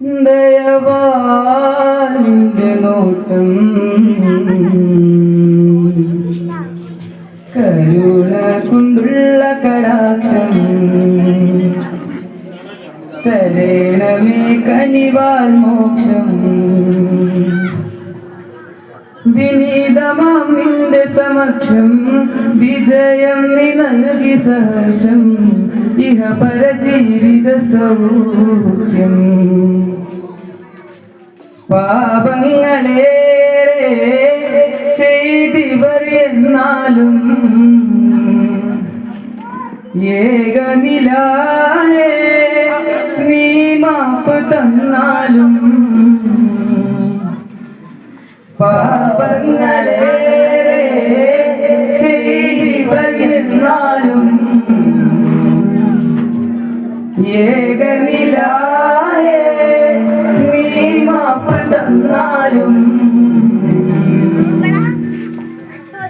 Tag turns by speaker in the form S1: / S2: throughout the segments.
S1: ദയവാനിന്റെ നോട്ടം കരുണ കൊണ്ടുള്ള കടാക്ഷം തരേണമേ കനിവാൽ മോക്ഷം വിനീതമാം നിന്റെ സമക്ഷം വിജയം നീ നൽകി സഹർഷം ഇഹ പരജീവിത സൗഖ്യം പാപങ്ങളേറെ ചെയ്തിവർ എന്നാലും ഏകനിലായേ നീ മാപ്പ് തന്നാലും പാപങ്ങളേറെ ചെയ്തിവർ എന്നാലും ഏകനിലായേ നീ മാപ്പ് തന്നാലും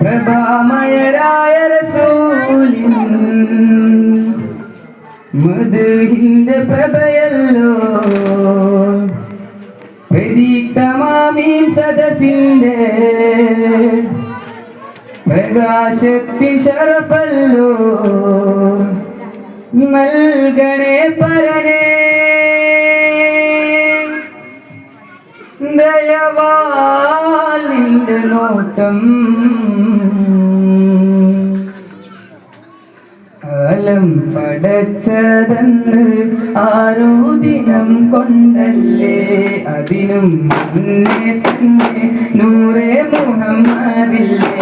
S1: പ്രഭാമയരായ റസൂലിൻ മദ്ഹിന്റെ പ്രഭയല്ലോ പ്രദീപ്തമാമീം സദസിന്റെ പ്രകാശത്തിൽ ശരഫല്ലോ നൽകണേ പരനേ ദയവാൽ നിന്റെ നോട്ടം കാലം പടച്ചതെന്ന് ആരോ ദിനം കൊണ്ടല്ലേ അതിനും മുന്നേ തന്നെ നൂറേ മുഹമ്മദില്ലേ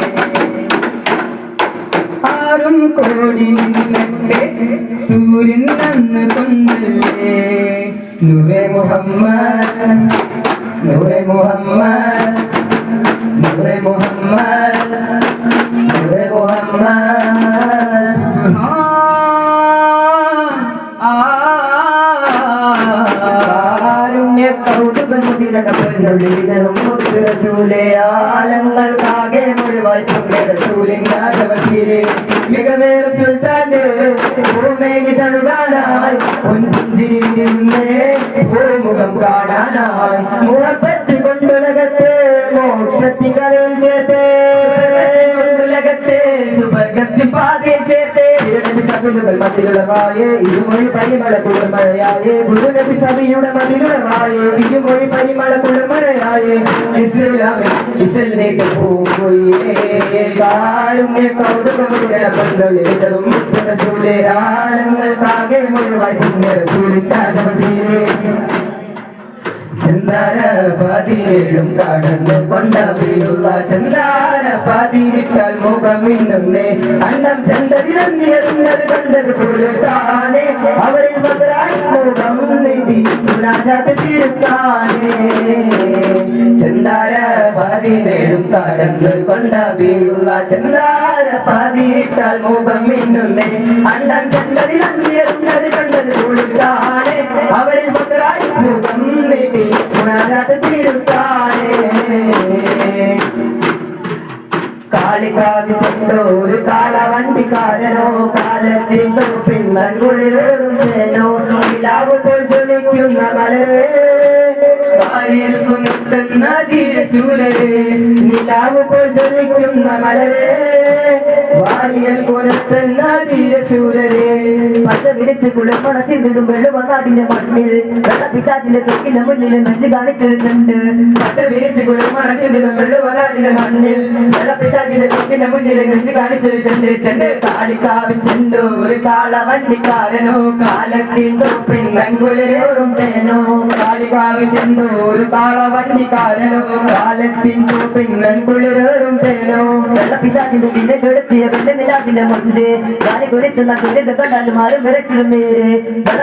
S1: ആറും കോടി നിന്നത്തെ സൂര്യൻ അന്ന് കൊണ്ടല്ലേ നൂറേ മുഹമ്മദ് നൂറേ മുഹമ്മദ് നൂറേ മുഹമ്മദ് നൂറേ മുഹമ്മദ് ആലങ്ങൾക്കാകെ മുഴുവായി മികവേറെ സുൽത്താന്റെ ഭൂമേകി തഴുകാനായി ഭൂമുഖം കാണാനായി മുഖപ്പറ്റി കൊണ്ടുലകത്തെ മോക്ഷത്തി കരയിൽ ചേർത്തേ കൊണ്ടുലകത്തെ സുവർഗത്തി പാതയിൽ ചേർത്തേ സഭയുടെ മതിലുളവായേ ഇരുമൊഴി പരിമള കുളിർമഴയായേ ഗുരുനബി സഭയുടെ മതിലുളവായേ ഇരുമൊഴി പരിമള കുളിർമഴയായേ ഇസ്ലാമിലേക്ക് പോവുകയേ കാരുണ്യ കൗതുകങ്ങളുടെ പന്തളിലും റസൂലേ ആലങ്ങൾക്കാകെ മുഴുവൻ റസൂലിന്റെ ചന്ദാര പതിനേഴും കടന്ന് കൊണ്ടവയുള്ള ചന്ദാര പതിരിട്ടാൽ മുഖം മിന്നുന്നേ അണ്ണം ചന്തതിരന്നിയത് കണ്ടത് പോലെത്താനേ അവരിൽ മുഖം നീട്ടി തിരുത്താനേ ചന്ദാര പതിനേഴും കടന്ന് കൊണ്ടവയുള്ള ചന്ദാര പതിരിട്ടാൽ മുഖം മിന്നുന്നേ അണ്ണം ചന്തതിരന്നിയത് കണ്ടത് പോലെത്താനേ അവരിൽ മുഖം നീട്ടി കാളികാവി ചെണ്ടോര് കാളവണ്ടിക്കാരനോ കാലത്തിൻ്റെ പിന്നോ നിലാവ് പോൽ ജ്വലിക്കുന്ന മലരേ വാരിയേൽക്കുന്ന ധീരശൂരരേ നിലാവ് പോൽ ജ്വലിക്കുന്ന മലരേ വാരിയേൽക്കുന്ന ധീരശൂരരേ പച്ച വിരിച്ച് കുളിർമണ ചിന്തിടും വെള്ളുവനാടിന്റെ മണ്ണിൽ പിശാചിന്റെ തൊക്കിന്റെ മുന്നിൽ നെഞ്ച് കാണിച്ചിരുന്നുണ്ട് പച്ച വിരിച്ച് കുളിർമണ ചിന്തിടും വെള്ളുവനാടിന്റെ മണ്ണിൽ പിശാചിന്റെ തൊക്കിന്റെ മുന്നിൽ നെഞ്ച് കാണിച്ചിരുന്നുണ്ട് ചെണ്ട് കാളിക്കാവിൻ ചെണ്ടോ ഒരു കാളവണ്ടിക്കാരനോ കാലത്തിൻ്റെ പിന്നങ്കുളിരോറും തേനോ കാളികാവിൻ ചെണ്ടോ ഒരു കാളവണ്ടിക്കാരനോ കാലത്തിൻ്റെ പിന്നങ്കുളിരോറും തേനോ പിശാചിന്റെ പിന്നെ കെടുത്തിയ വെള്ള നിലാവിന്റെ മുഞ്ച് കാലി കുറിത്തുന്ന കുലിത് കണ്ടാൽ മാറും വിരച്ചിരുന്നേര്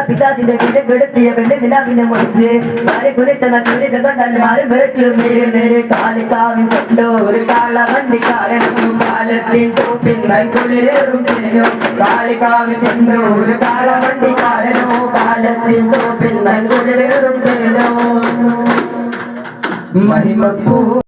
S1: പിശാചിന്റെ പിന്നെ കെടുത്തിയ വെള്ള നിലാവിന്റെ മുഞ്ച് കാലി കുറിത്തുന്ന കുലിത് കണ്ടാൽ മാറും വിരച്ചിരുന്നേര് കാളിക്കാവിൻ ചെണ്ടോ ഒരു കാളവണ്ടിക്കാരനോ കാലത്തിൻ്റെ പിന്നങ്കുളിരോറും തേനോ കാളികാവിൻ ചെണ്ടോ ഒരു കാളവണ്ടിക്കാരനോ കാലത്തിൻ്റെ പിന്നങ്കുളിരോറും തേനോ മഹിമപ്പൂ